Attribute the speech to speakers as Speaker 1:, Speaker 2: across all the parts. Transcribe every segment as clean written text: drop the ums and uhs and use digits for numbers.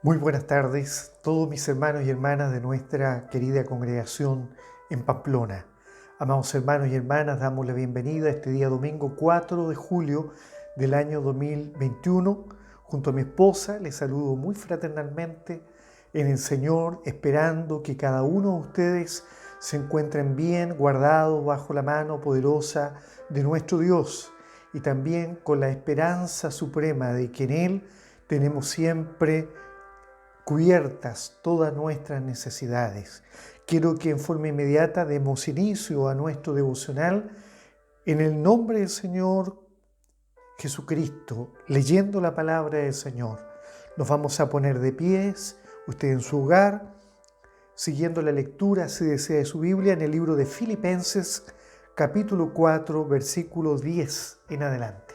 Speaker 1: Muy buenas tardes, todos mis hermanos y hermanas de nuestra querida congregación en Pamplona. Amados hermanos y hermanas, damos la bienvenida a este día domingo 4 de julio del año 2021. Junto a mi esposa les saludo muy fraternalmente en el Señor, esperando que cada uno de ustedes se encuentren bien guardados bajo la mano poderosa de nuestro Dios y también con la esperanza suprema de que en Él tenemos siempre cubiertas todas nuestras necesidades. Quiero que en forma inmediata demos inicio a nuestro devocional en el nombre del Señor Jesucristo, leyendo la palabra del Señor. Nos vamos a poner de pies, usted en su hogar, siguiendo la lectura, si desea, de su Biblia, en el libro de Filipenses, capítulo 4, versículo 10 en adelante.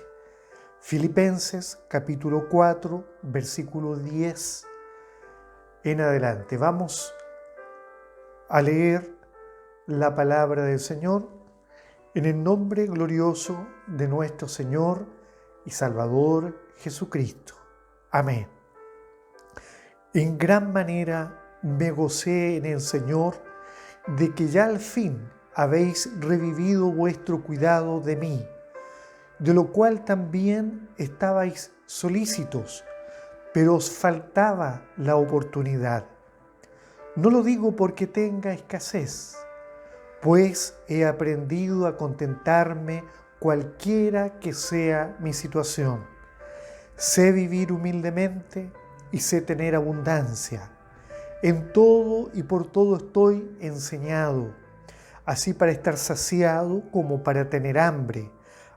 Speaker 1: Filipenses, capítulo 4, versículo 10 en adelante. Vamos a leer la palabra del Señor en el nombre glorioso de nuestro Señor y Salvador Jesucristo. Amén. En gran manera me gocé en el Señor de que ya al fin habéis revivido vuestro cuidado de mí, de lo cual también estabais solícitos, pero os faltaba la oportunidad. No lo digo porque tenga escasez, pues he aprendido a contentarme cualquiera que sea mi situación. Sé vivir humildemente y sé tener abundancia. En todo y por todo estoy enseñado, así para estar saciado como para tener hambre,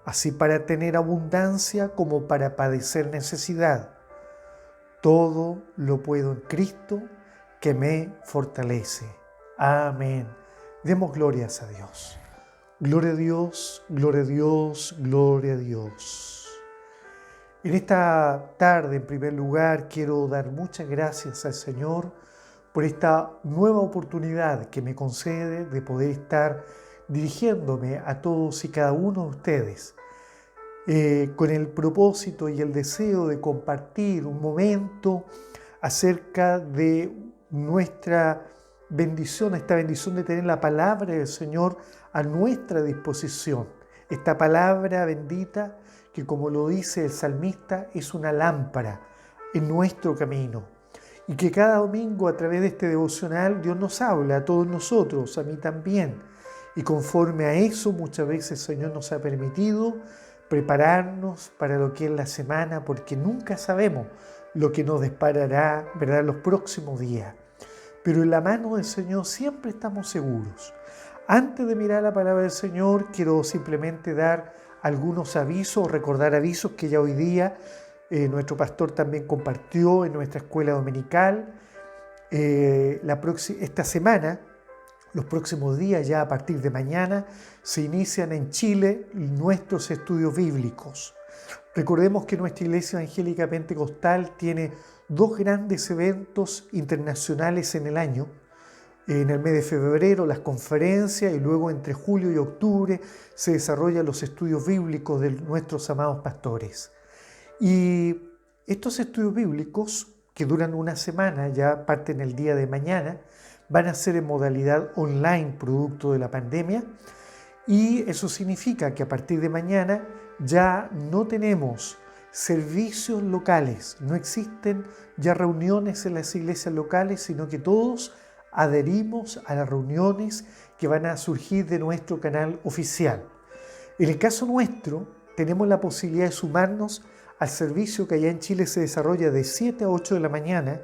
Speaker 1: así para tener abundancia como para padecer necesidad. Todo lo puedo en Cristo que me fortalece. Amén. Demos glorias a Dios. Gloria a Dios, gloria a Dios, gloria a Dios. En esta tarde, en primer lugar, quiero dar muchas gracias al Señor por esta nueva oportunidad que me concede de poder estar dirigiéndome a todos y cada uno de ustedes. Con el propósito y el deseo de compartir un momento acerca de nuestra bendición, esta bendición de tener la palabra del Señor a nuestra disposición. Esta palabra bendita que, como lo dice el salmista, es una lámpara en nuestro camino. Y que cada domingo a través de este devocional Dios nos habla a todos nosotros, a mí también. Y conforme a eso muchas veces el Señor nos ha permitido prepararnos para lo que es la semana, porque nunca sabemos lo que nos deparará, ¿verdad?, los próximos días. Pero en la mano del Señor siempre estamos seguros. Antes de mirar la palabra del Señor, quiero simplemente dar algunos avisos, recordar avisos que ya hoy día nuestro pastor también compartió en nuestra escuela dominical. Esta semana, los próximos días, ya a partir de mañana, se inician en Chile nuestros estudios bíblicos. Recordemos que nuestra Iglesia Evangélica Pentecostal tiene dos grandes eventos internacionales en el año. En el mes de febrero las conferencias y luego entre julio y octubre se desarrollan los estudios bíblicos de nuestros amados pastores. Y estos estudios bíblicos, que duran una semana, ya parten el día de mañana, van a ser en modalidad online producto de la pandemia, y eso significa que a partir de mañana ya no tenemos servicios locales, no existen ya reuniones en las iglesias locales, sino que todos adherimos a las reuniones que van a surgir de nuestro canal oficial. En el caso nuestro, tenemos la posibilidad de sumarnos al servicio que allá en Chile se desarrolla de 7 a 8 de la mañana,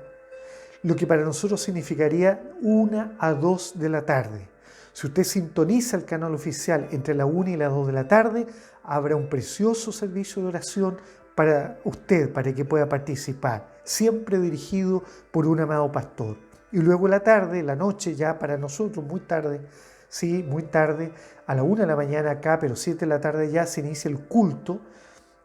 Speaker 1: lo que para nosotros significaría 1 a 2 de la tarde. Si usted sintoniza el canal oficial entre la 1 y las 2 de la tarde, habrá un precioso servicio de oración para usted, para que pueda participar, siempre dirigido por un amado pastor. Y luego la tarde, la noche, ya para nosotros, muy tarde, sí, muy tarde, a la 1 de la mañana acá, pero 7 de la tarde ya se inicia el culto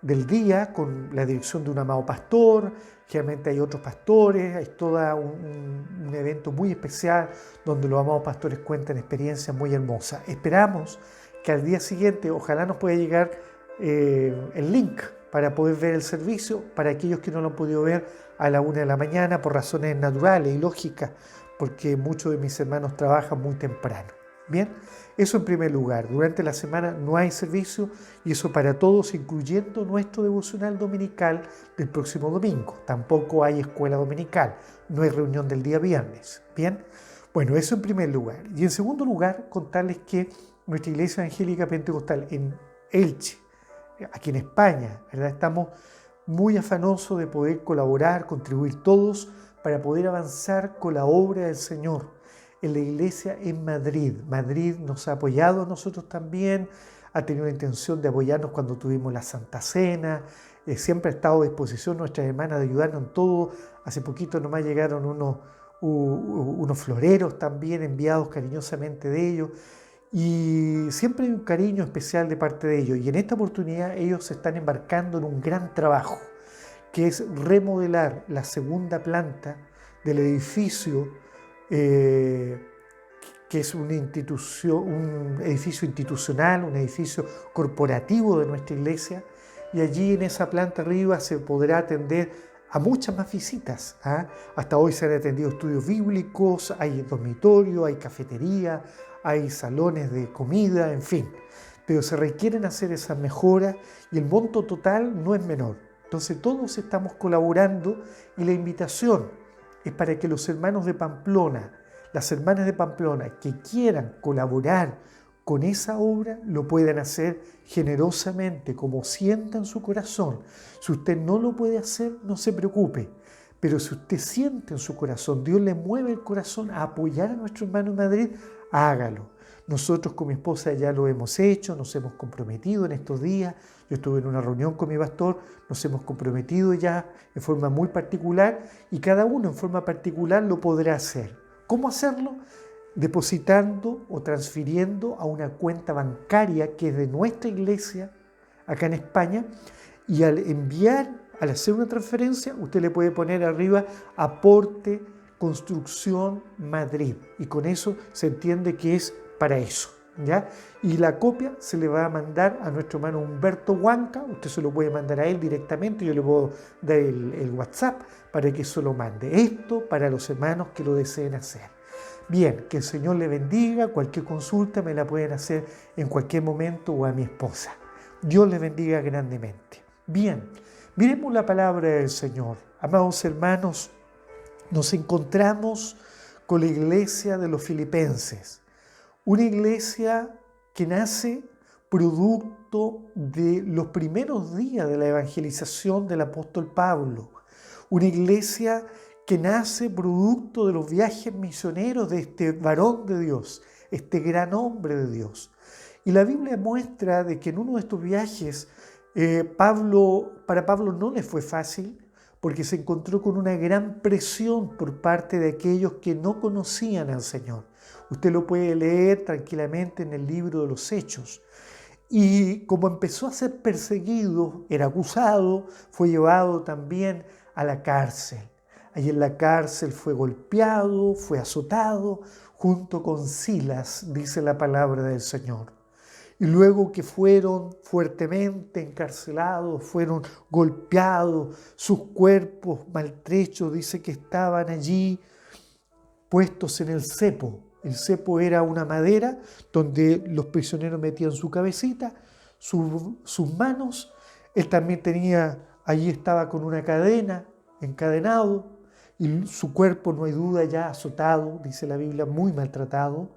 Speaker 1: del día con la dirección de un amado pastor. Generalmente hay otros pastores, hay todo un evento muy especial donde los amados pastores cuentan experiencias muy hermosas. Esperamos que al día siguiente, ojalá nos pueda llegar el link para poder ver el servicio, para aquellos que no lo han podido ver a la 1 de la mañana por razones naturales y lógicas, porque muchos de mis hermanos trabajan muy temprano. Bien, eso en primer lugar. Durante la semana no hay servicio y eso para todos, incluyendo nuestro devocional dominical del próximo domingo. Tampoco hay escuela dominical, no hay reunión del día viernes. Bien, bueno, eso en primer lugar. Y en segundo lugar, contarles que nuestra Iglesia Evangélica Pentecostal en Elche, aquí en España, ¿verdad? Estamos muy afanosos de poder colaborar, contribuir todos para poder avanzar con la obra del Señor en la iglesia en Madrid. Madrid nos ha apoyado a nosotros también, ha tenido la intención de apoyarnos cuando tuvimos la Santa Cena, siempre ha estado a disposición nuestras hermanas de ayudarnos en todo. Hace poquito nomás llegaron unos floreros también enviados cariñosamente de ellos y siempre hay un cariño especial de parte de ellos. Y en esta oportunidad ellos se están embarcando en un gran trabajo que es remodelar la segunda planta del edificio que es un edificio institucional, un edificio corporativo de nuestra iglesia, y allí en esa planta arriba se podrá atender a muchas más visitas. Hasta hoy se han atendido estudios bíblicos, hay dormitorio, hay cafetería, hay salones de comida, en fin. Pero se requieren hacer esas mejoras y el monto total no es menor. Entonces todos estamos colaborando y la invitación es para que los hermanos de Pamplona, las hermanas de Pamplona que quieran colaborar con esa obra, lo puedan hacer generosamente, como sienta en su corazón. Si usted no lo puede hacer, no se preocupe. Pero si usted siente en su corazón, Dios le mueve el corazón a apoyar a nuestro hermano en Madrid, hágalo. Nosotros con mi esposa ya lo hemos hecho, nos hemos comprometido en estos días. Yo estuve en una reunión con mi pastor, nos hemos comprometido ya en forma muy particular y cada uno en forma particular lo podrá hacer. ¿Cómo hacerlo? Depositando o transfiriendo a una cuenta bancaria que es de nuestra iglesia acá en España, y al hacer una transferencia, usted le puede poner arriba aporte construcción Madrid y con eso se entiende que es para eso, ¿ya? Y la copia se le va a mandar a nuestro hermano Humberto Huanca, usted se lo puede mandar a él directamente, yo le puedo dar el WhatsApp para que eso lo mande. Esto para los hermanos que lo deseen hacer. Bien, que el Señor le bendiga, cualquier consulta me la pueden hacer en cualquier momento o a mi esposa. Dios les bendiga grandemente. Bien, miremos la palabra del Señor. Amados hermanos, nos encontramos con la iglesia de los filipenses, una iglesia que nace producto de los primeros días de la evangelización del apóstol Pablo, una iglesia que nace producto de los viajes misioneros de este varón de Dios, este gran hombre de Dios. Y la Biblia muestra de que en uno de estos viajes, para Pablo no le fue fácil, porque se encontró con una gran presión por parte de aquellos que no conocían al Señor. Usted lo puede leer tranquilamente en el libro de los Hechos. Y como empezó a ser perseguido, era acusado, fue llevado también a la cárcel. Allí en la cárcel fue golpeado, fue azotado, junto con Silas, dice la palabra del Señor. Y luego que fueron fuertemente encarcelados, fueron golpeados, sus cuerpos maltrechos, dice que estaban allí puestos en el cepo. El cepo era una madera donde los prisioneros metían su cabecita, sus manos. Él también allí estaba con una cadena, encadenado, y su cuerpo, no hay duda, ya azotado, dice la Biblia, muy maltratado,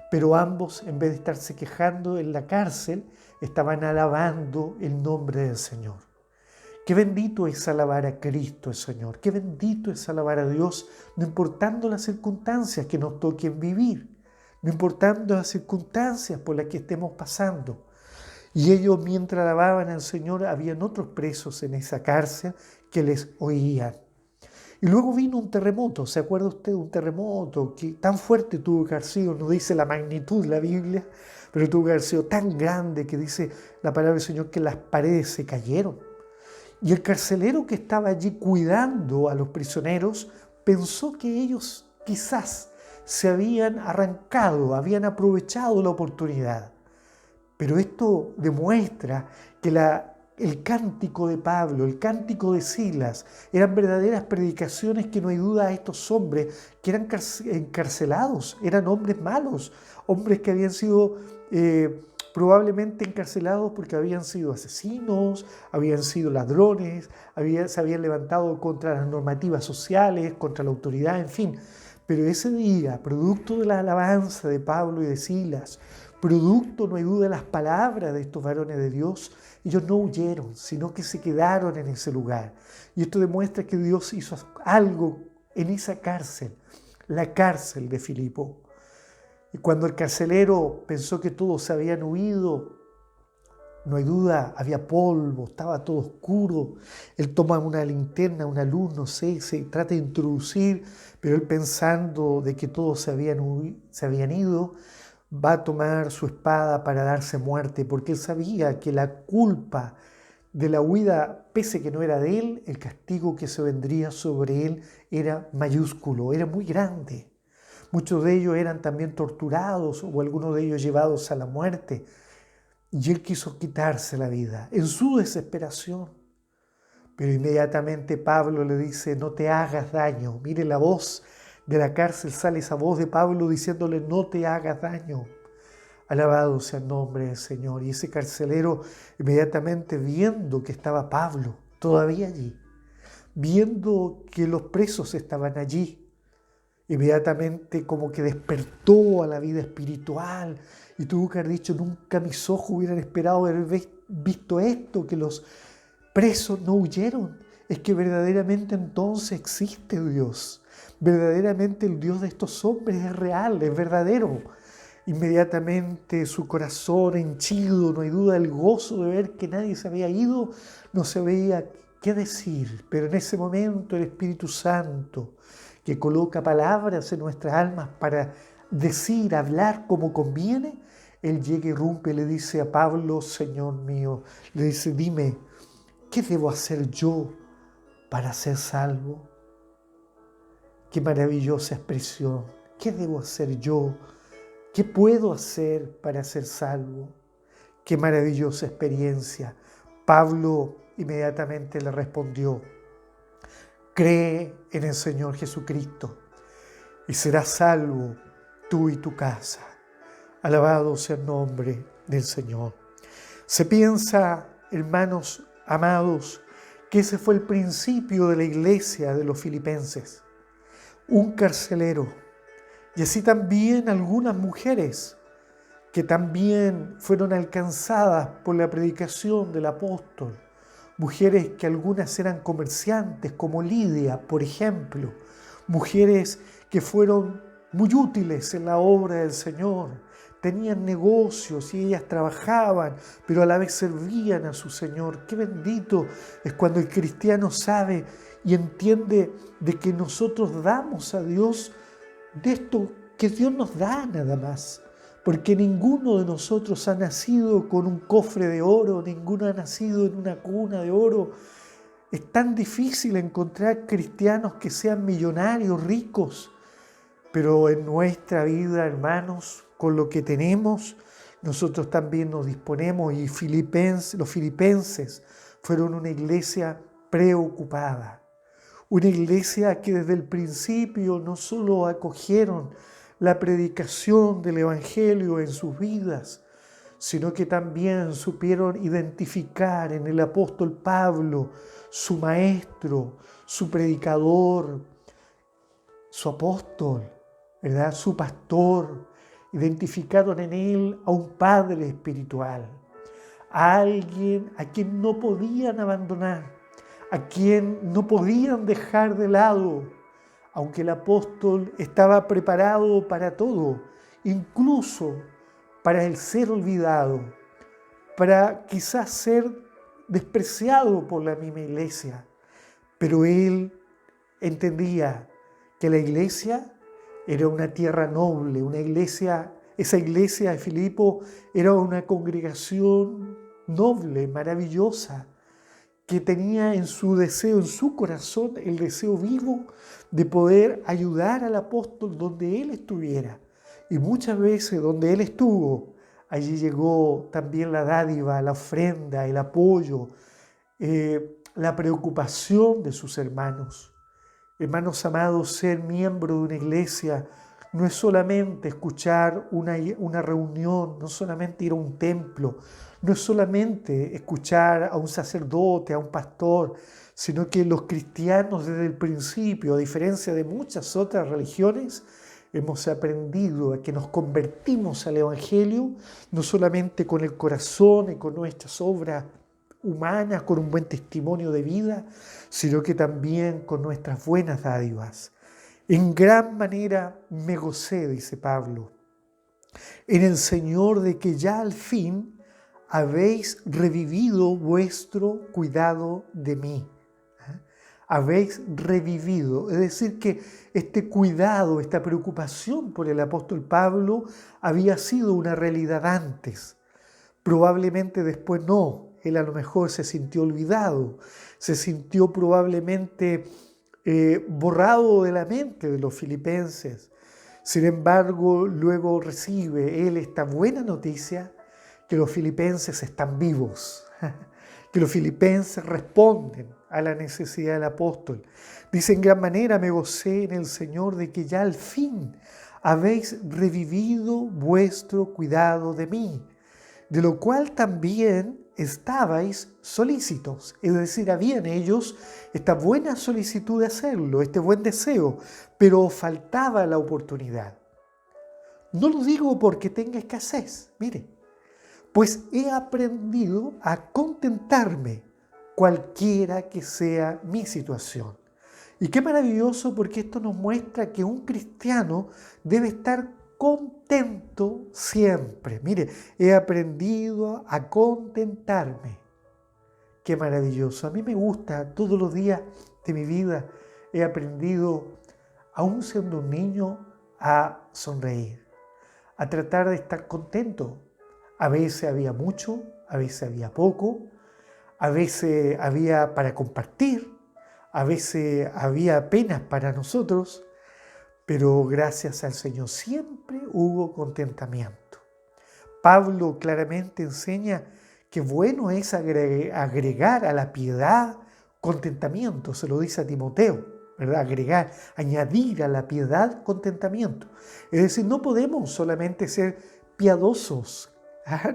Speaker 1: pero ambos, en vez de estarse quejando en la cárcel, estaban alabando el nombre del Señor. Qué bendito es alabar a Cristo el Señor, qué bendito es alabar a Dios, no importando las circunstancias que nos toquen vivir, no importando las circunstancias por las que estemos pasando. Y ellos, mientras alababan al Señor, habían otros presos en esa cárcel que les oían. Y luego vino un terremoto, ¿se acuerda usted de un terremoto que tan fuerte tuvo que haber sido? No dice la magnitud de la Biblia, pero tuvo que haber sido tan grande que dice la palabra del Señor que las paredes se cayeron. Y el carcelero que estaba allí cuidando a los prisioneros pensó que ellos quizás se habían arrancado, habían aprovechado la oportunidad. Pero esto demuestra que la el cántico de Pablo, el cántico de Silas, eran verdaderas predicaciones que no hay duda a estos hombres que eran encarcelados, eran hombres malos, hombres que habían sido probablemente encarcelados porque habían sido asesinos, habían sido ladrones, se habían levantado contra las normativas sociales, contra la autoridad, en fin. Pero ese día, producto de la alabanza de Pablo y de Silas, producto, no hay duda, de las palabras de estos varones de Dios, ellos no huyeron, sino que se quedaron en ese lugar. Y esto demuestra que Dios hizo algo en esa cárcel, la cárcel de Filipo. Y cuando el carcelero pensó que todos se habían huido, no hay duda, había polvo, estaba todo oscuro. Él toma una linterna, una luz, no sé, se trata de introducir, pero él pensando de que todos se habían ido, va a tomar su espada para darse muerte, porque él sabía que la culpa de la huida, pese que no era de él, el castigo que se vendría sobre él era mayúsculo, era muy grande. Muchos de ellos eran también torturados o algunos de ellos llevados a la muerte. Y él quiso quitarse la vida en su desesperación. Pero inmediatamente Pablo le dice, no te hagas daño. Mire, la voz de la cárcel sale esa voz de Pablo diciéndole, no te hagas daño. Alabado sea el nombre del Señor. Y ese carcelero inmediatamente viendo que estaba Pablo todavía allí, viendo que los presos estaban allí, inmediatamente como que despertó a la vida espiritual y tuvo que haber dicho, nunca mis ojos hubieran esperado haber visto esto, que los presos no huyeron. Es que verdaderamente entonces existe Dios. Verdaderamente el Dios de estos hombres es real, es verdadero. Inmediatamente su corazón henchido, no hay duda, el gozo de ver que nadie se había ido, no sabía qué decir. Pero en ese momento el Espíritu Santo, que coloca palabras en nuestras almas para decir, hablar como conviene, él llega y irrumpe y le dice a Pablo, Señor mío, le dice, dime, ¿qué debo hacer yo para ser salvo? Qué maravillosa expresión. ¿Qué debo hacer yo? ¿Qué puedo hacer para ser salvo? Qué maravillosa experiencia. Pablo inmediatamente le respondió, cree en el Señor Jesucristo y serás salvo tú y tu casa. Alabado sea el nombre del Señor. Se piensa, hermanos amados, que ese fue el principio de la iglesia de los filipenses. Un carcelero y así también algunas mujeres que también fueron alcanzadas por la predicación del apóstol. Mujeres que algunas eran comerciantes, como Lidia, por ejemplo. Mujeres que fueron muy útiles en la obra del Señor. Tenían negocios y ellas trabajaban, pero a la vez servían a su Señor. Qué bendito es cuando el cristiano sabe y entiende de que nosotros damos a Dios de esto que Dios nos da nada más. Porque ninguno de nosotros ha nacido con un cofre de oro, ninguno ha nacido en una cuna de oro. Es tan difícil encontrar cristianos que sean millonarios, ricos. Pero en nuestra vida, hermanos, con lo que tenemos, nosotros también nos disponemos. Y los filipenses fueron una iglesia preocupada. Una iglesia que desde el principio no solo acogieron la predicación del Evangelio en sus vidas, sino que también supieron identificar en el apóstol Pablo, su maestro, su predicador, su apóstol, ¿verdad? Su pastor. Identificaron en él a un padre espiritual, a alguien a quien no podían abandonar, a quien no podían dejar de lado, aunque el apóstol estaba preparado para todo, incluso para el ser olvidado, para quizás ser despreciado por la misma iglesia. Pero él entendía que la iglesia era una tierra noble, una iglesia, esa iglesia de Filipo era una congregación noble, maravillosa, que tenía en su deseo, en su corazón, el deseo vivo de poder ayudar al apóstol donde él estuviera. Y muchas veces donde él estuvo, allí llegó también la dádiva, la ofrenda, el apoyo la preocupación de sus hermanos. Hermanos amados, ser miembro de una iglesia no es solamente escuchar una reunión, no solamente ir a un templo, no es solamente escuchar a un sacerdote, a un pastor, sino que los cristianos desde el principio, a diferencia de muchas otras religiones, hemos aprendido a que nos convertimos al Evangelio, no solamente con el corazón y con nuestras obras humanas, con un buen testimonio de vida, sino que también con nuestras buenas dádivas. En gran manera me gocé, dice Pablo, en el Señor de que ya al fin habéis revivido vuestro cuidado de mí. Habéis revivido, es decir que este cuidado, esta preocupación por el apóstol Pablo había sido una realidad antes. Probablemente después no, él a lo mejor se sintió olvidado, se sintió probablemente borrado de la mente de los filipenses. Sin embargo, luego recibe él esta buena noticia que los filipenses están vivos, que los filipenses responden a la necesidad del apóstol. Dice: en gran manera me gocé en el Señor de que ya al fin habéis revivido vuestro cuidado de mí, de lo cual también estabais solícitos. Es decir, habían ellos esta buena solicitud de hacerlo, este buen deseo, pero faltaba la oportunidad. No lo digo porque tenga escasez, mire, pues he aprendido a contentarme cualquiera que sea mi situación. Y qué maravilloso, porque esto nos muestra que un cristiano debe estar contento siempre. Mire, he aprendido a contentarme. Qué maravilloso. A mí me gusta, todos los días de mi vida he aprendido, aún siendo un niño, a sonreír, a tratar de estar contento. A veces había mucho, a veces había poco, a veces había para compartir, a veces había apenas para nosotros, pero gracias al Señor siempre hubo contentamiento. Pablo claramente enseña que bueno es agregar a la piedad contentamiento, se lo dice a Timoteo, ¿verdad? Agregar, añadir a la piedad contentamiento. Es decir, no podemos solamente ser piadosos,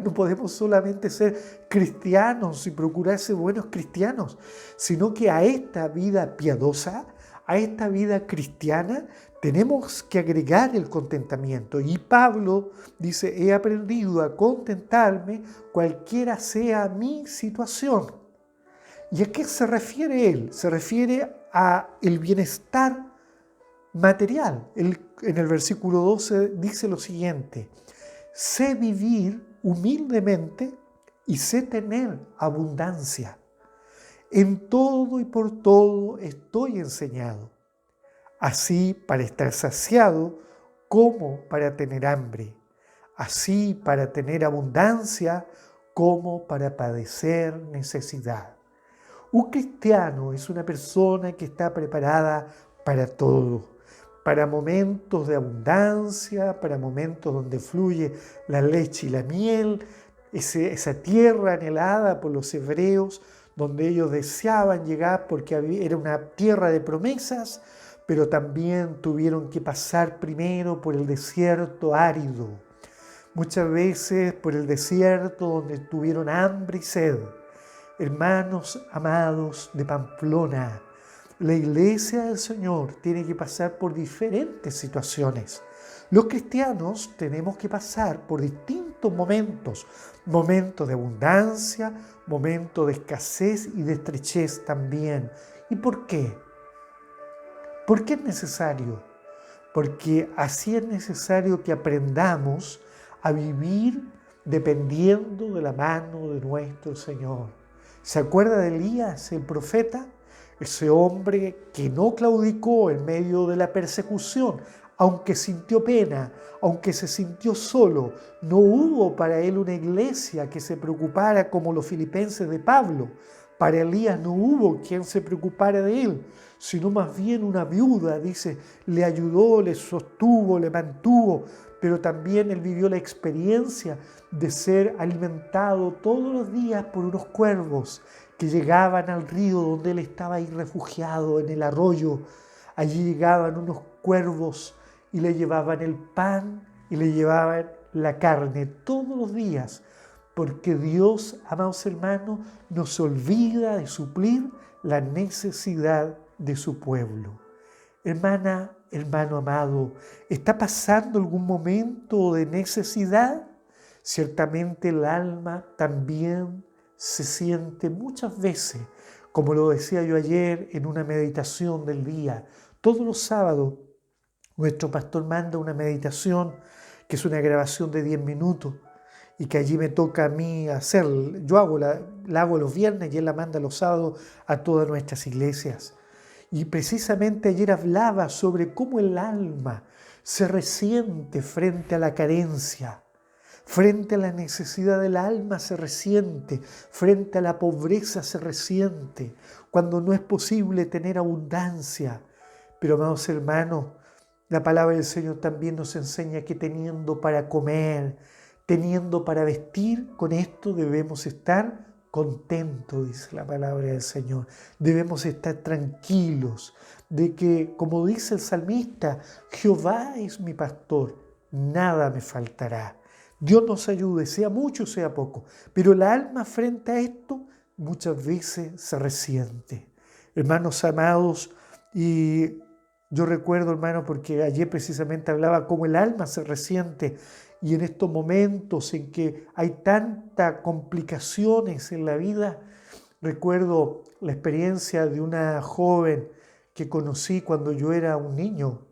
Speaker 1: no podemos solamente ser cristianos y procurar ser buenos cristianos, sino que a esta vida piadosa, a esta vida cristiana, tenemos que agregar el contentamiento. Y Pablo dice: he aprendido a contentarme cualquiera sea mi situación. ¿Y a qué se refiere él? Se refiere a el bienestar material. En el versículo 12 dice lo siguiente: sé vivir humildemente y sé tener abundancia. En todo y por todo estoy enseñado, así para estar saciado como para tener hambre, así para tener abundancia como para padecer necesidad. Un cristiano es una persona que está preparada para todo, para momentos de abundancia, para momentos donde fluye la leche y la miel, esa tierra anhelada por los hebreos, donde ellos deseaban llegar porque era una tierra de promesas, pero también tuvieron que pasar primero por el desierto árido, muchas veces por el desierto donde tuvieron hambre y sed. Hermanos amados de Pamplona, la iglesia del Señor tiene que pasar por diferentes situaciones. Los cristianos tenemos que pasar por distintos momentos, momentos de abundancia, momentos de escasez y de estrechez también. ¿Y por qué? ¿Por qué es necesario? Porque así es necesario que aprendamos a vivir dependiendo de la mano de nuestro Señor. ¿Se acuerda de Elías, el profeta? Ese hombre que no claudicó en medio de la persecución, aunque sintió pena, aunque se sintió solo. No hubo para él una iglesia que se preocupara como los filipenses de Pablo. Para Elías no hubo quien se preocupara de él, sino más bien una viuda, dice, le ayudó, le sostuvo, le mantuvo, pero también él vivió la experiencia de ser alimentado todos los días por unos cuervos que llegaban al río donde él estaba ahí refugiado en el arroyo. Allí llegaban unos cuervos y le llevaban el pan y le llevaban la carne todos los días, porque Dios, amados hermanos, no se olvida de suplir la necesidad de su pueblo. Hermana, hermano amado, ¿está pasando algún momento de necesidad? Ciertamente el alma también se siente muchas veces, como lo decía yo ayer en una meditación del día. Todos los sábados nuestro pastor manda una meditación que es una grabación de 10 minutos y que allí me toca a mí hacer. Yo la hago los viernes y él la manda los sábados a todas nuestras iglesias. Y precisamente ayer hablaba sobre cómo el alma se resiente frente a la carencia, frente a la necesidad del alma se resiente, frente a la pobreza se resiente, cuando no es posible tener abundancia. Pero, amados hermanos, la palabra del Señor también nos enseña que teniendo para comer, teniendo para vestir, con esto debemos estar contentos, dice la palabra del Señor. Debemos estar tranquilos de que, como dice el salmista, Jehová es mi pastor, nada me faltará. Dios nos ayude, sea mucho, sea poco. Pero el alma frente a esto muchas veces se resiente. Hermanos amados, y yo recuerdo, hermano, porque ayer precisamente hablaba cómo el alma se resiente y en estos momentos en que hay tantas complicaciones en la vida, recuerdo la experiencia de una joven que conocí cuando yo era un niño.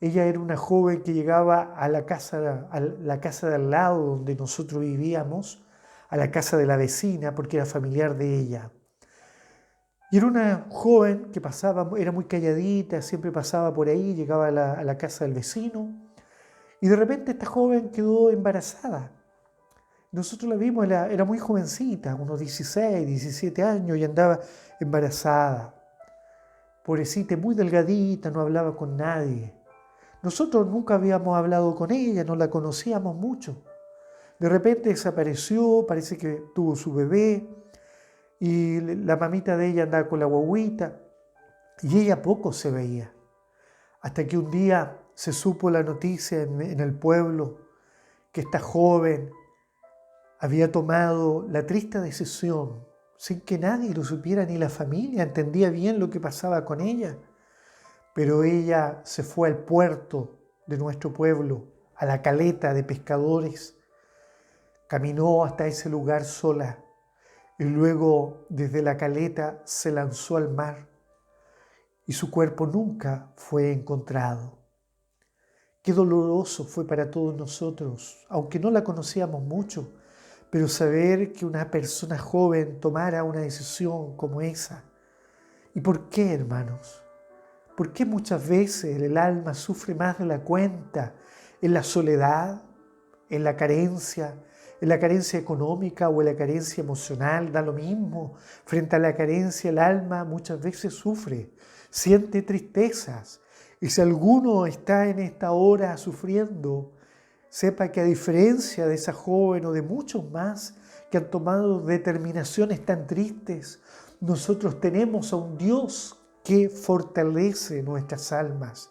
Speaker 1: Ella era una joven que llegaba a la casa de al lado donde nosotros vivíamos, a la casa de la vecina, porque era familiar de ella. Y era una joven que pasaba, era muy calladita, siempre pasaba por ahí, llegaba a la casa del vecino. Y de repente esta joven quedó embarazada. Nosotros la vimos, era muy jovencita, unos 16, 17 años, y andaba embarazada. Pobrecita, muy delgadita, no hablaba con nadie. Nosotros nunca habíamos hablado con ella, no la conocíamos mucho. De repente desapareció, parece que tuvo su bebé, y la mamita de ella andaba con la guagüita, y ella poco se veía. Hasta que un día se supo la noticia en el pueblo que esta joven había tomado la triste decisión, sin que nadie lo supiera, ni la familia entendía bien lo que pasaba con ella. Pero ella se fue al puerto de nuestro pueblo, a la caleta de pescadores, caminó hasta ese lugar sola y luego desde la caleta se lanzó al mar y su cuerpo nunca fue encontrado. Qué doloroso fue para todos nosotros, aunque no la conocíamos mucho, pero saber que una persona joven tomara una decisión como esa. ¿Y por qué, hermanos? ¿Por qué muchas veces el alma sufre más de la cuenta en la soledad, en la carencia económica o en la carencia emocional? Da lo mismo. Frente a la carencia, el alma muchas veces sufre, siente tristezas. Y si alguno está en esta hora sufriendo, sepa que a diferencia de esa joven o de muchos más que han tomado determinaciones tan tristes, nosotros tenemos a un Dios que fortalece nuestras almas.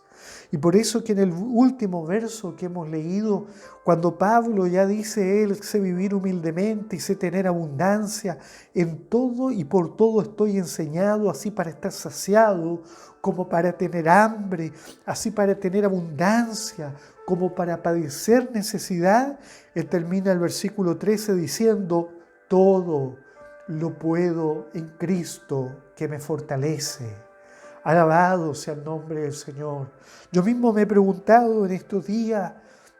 Speaker 1: Y por eso que en el último verso que hemos leído, cuando Pablo ya dice, él sé vivir humildemente y sé tener abundancia, en todo y por todo estoy enseñado, así para estar saciado, como para tener hambre, así para tener abundancia, como para padecer necesidad. Él termina el versículo 13 diciendo, todo lo puedo en Cristo que me fortalece. Alabado sea el nombre del Señor. Yo mismo me he preguntado en estos días,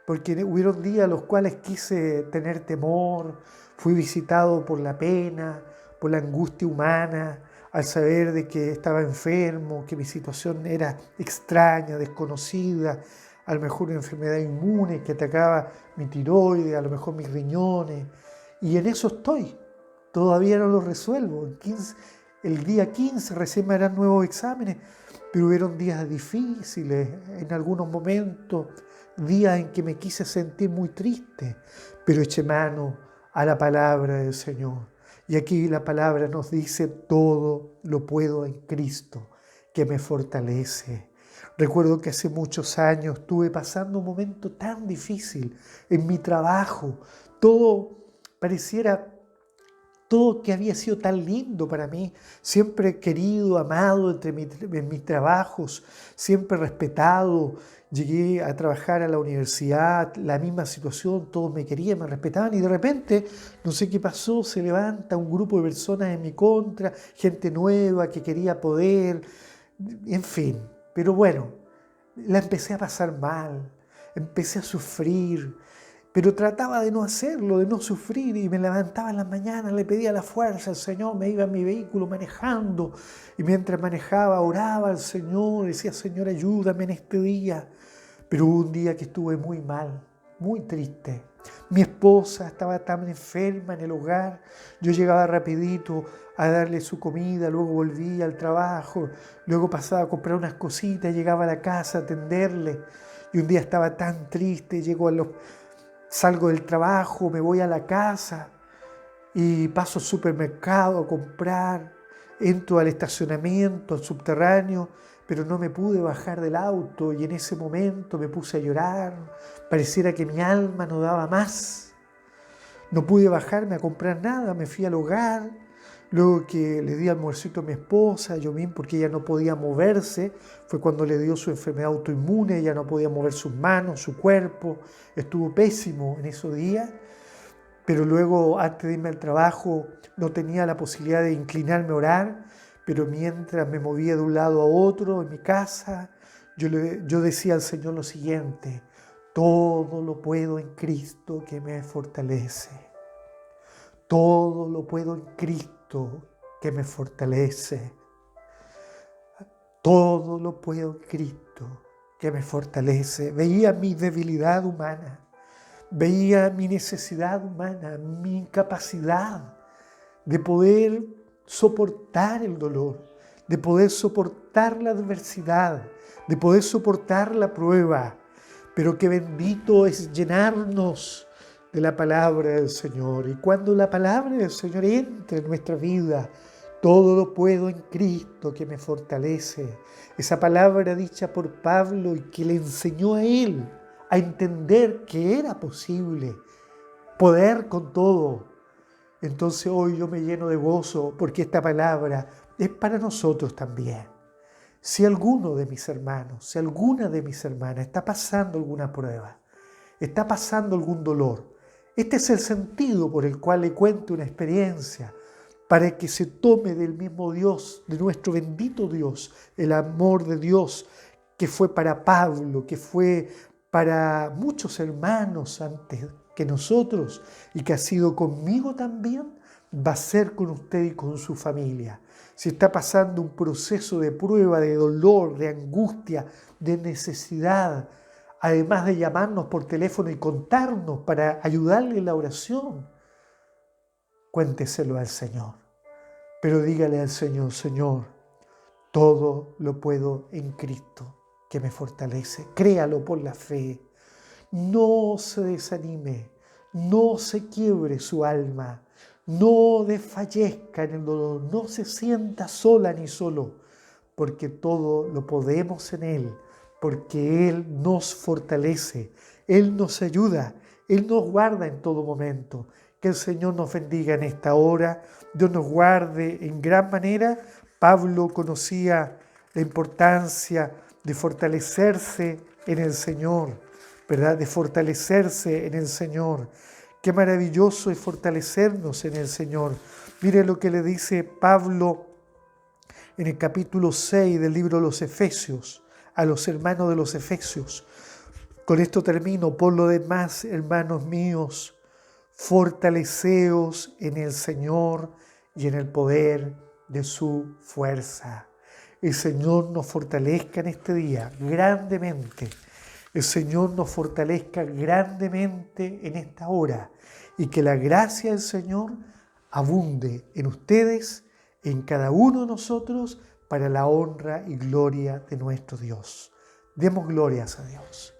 Speaker 1: porque hubieron días los cuales quise tener temor, fui visitado por la pena, por la angustia humana, al saber de que estaba enfermo, que mi situación era extraña, desconocida, a lo mejor una enfermedad inmune que atacaba mi tiroides, a lo mejor mis riñones, y en eso estoy. Todavía no lo resuelvo. El día 15 recién me harán nuevos exámenes, pero hubieron días difíciles, en algunos momentos, días en que me quise sentir muy triste, pero eché mano a la palabra del Señor. Y aquí la palabra nos dice: todo lo puedo en Cristo que me fortalece. Recuerdo que hace muchos años estuve pasando un momento tan difícil en mi trabajo. Todo pareciera, todo que había sido tan lindo para mí, siempre querido, amado en mis trabajos, siempre respetado. Llegué a trabajar a la universidad, la misma situación, todos me querían, me respetaban, y de repente, no sé qué pasó, se levanta un grupo de personas en mi contra, gente nueva que quería poder, en fin. Pero bueno, la empecé a pasar mal, empecé a sufrir, pero trataba de no hacerlo, de no sufrir, y me levantaba en las mañanas, le pedía la fuerza al Señor, me iba en mi vehículo manejando, y mientras manejaba oraba al Señor, decía: Señor, ayúdame en este día. Pero hubo un día que estuve muy mal, muy triste. Mi esposa estaba tan enferma en el hogar, yo llegaba rapidito a darle su comida, luego volvía al trabajo, luego pasaba a comprar unas cositas, llegaba a la casa a atenderle, y un día estaba tan triste, salgo del trabajo, me voy a la casa y paso al supermercado a comprar, entro al estacionamiento, al subterráneo, pero no me pude bajar del auto, y en ese momento me puse a llorar, pareciera que mi alma no daba más. No pude bajarme a comprar nada, me fui al hogar, luego que le di almuercito a mi esposa, yo mismo, porque ella no podía moverse, fue cuando le dio su enfermedad autoinmune, ella no podía mover sus manos, su cuerpo, estuvo pésimo en esos días. Pero luego, antes de irme al trabajo, no tenía la posibilidad de inclinarme a orar, pero mientras me movía de un lado a otro en mi casa, yo decía al Señor lo siguiente: todo lo puedo en Cristo que me fortalece. Todo lo puedo en Cristo que me fortalece. Todo lo puedo en Cristo que me fortalece. Veía mi debilidad humana. Veía mi necesidad humana, mi incapacidad de poder soportar el dolor, de poder soportar la adversidad, de poder soportar la prueba. Pero qué bendito es llenarnos de la palabra del Señor. Y cuando la palabra del Señor entra en nuestra vida, todo lo puedo en Cristo que me fortalece. Esa palabra dicha por Pablo y que le enseñó a él a entender que era posible poder con todo. Entonces hoy yo me lleno de gozo porque esta palabra es para nosotros también. Si alguno de mis hermanos, si alguna de mis hermanas está pasando alguna prueba, está pasando algún dolor, este es el sentido por el cual le cuento una experiencia, para que se tome del mismo Dios, de nuestro bendito Dios, el amor de Dios que fue para Pablo, que fue para muchos hermanos antes que nosotros y que ha sido conmigo también, va a ser con usted y con su familia. Si está pasando un proceso de prueba, de dolor, de angustia, de necesidad, además de llamarnos por teléfono y contarnos para ayudarle en la oración, cuénteselo al Señor. Pero dígale al Señor: Señor, todo lo puedo en Cristo que me fortalece. Créalo por la fe. No se desanime, no se quiebre su alma, no desfallezca en el dolor, no se sienta sola ni solo, porque todo lo podemos en Él, porque Él nos fortalece, Él nos ayuda, Él nos guarda en todo momento. Que el Señor nos bendiga en esta hora, Dios nos guarde en gran manera. Pablo conocía la importancia de fortalecerse en el Señor, ¿verdad? De fortalecerse en el Señor. Qué maravilloso es fortalecernos en el Señor. Mire lo que le dice Pablo en el capítulo 6 del libro de los Efesios, a los hermanos de los Efesios. Con esto termino. Por lo demás, hermanos míos, fortaleceos en el Señor y en el poder de su fuerza. El Señor nos fortalezca en este día grandemente. El Señor nos fortalezca grandemente en esta hora, y que la gracia del Señor abunde en ustedes, en cada uno de nosotros, para la honra y gloria de nuestro Dios. Demos glorias a Dios.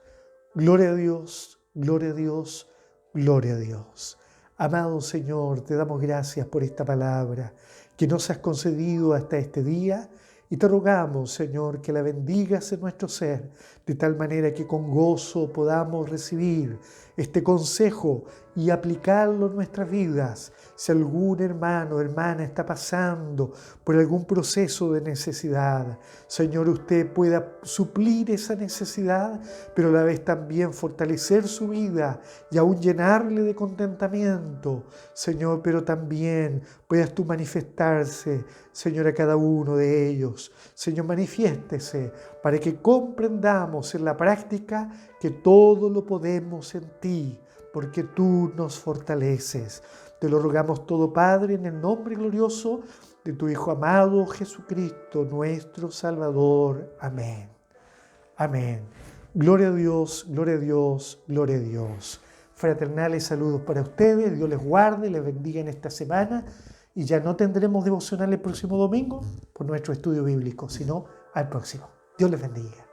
Speaker 1: Gloria a Dios, gloria a Dios, gloria a Dios. Amado Señor, te damos gracias por esta palabra que nos has concedido hasta este día y te rogamos, Señor, que la bendigas en nuestro ser, de tal manera que con gozo podamos recibir este consejo y aplicarlo en nuestras vidas. Si algún hermano o hermana está pasando por algún proceso de necesidad, Señor, usted pueda suplir esa necesidad, pero a la vez también fortalecer su vida y aún llenarle de contentamiento, Señor, pero también puedas tú manifestarse, Señor, a cada uno de ellos. Señor, manifiéstese para que comprendamos en la práctica que todo lo podemos en ti, porque tú nos fortaleces. Te lo rogamos todo, Padre, en el nombre glorioso de tu Hijo amado Jesucristo, nuestro Salvador. Amén. Amén. Gloria a Dios, gloria a Dios, gloria a Dios. Fraternales saludos para ustedes. Dios les guarde, les bendiga en esta semana. Y ya no tendremos devocional el próximo domingo por nuestro estudio bíblico, sino al próximo. Dios les bendiga.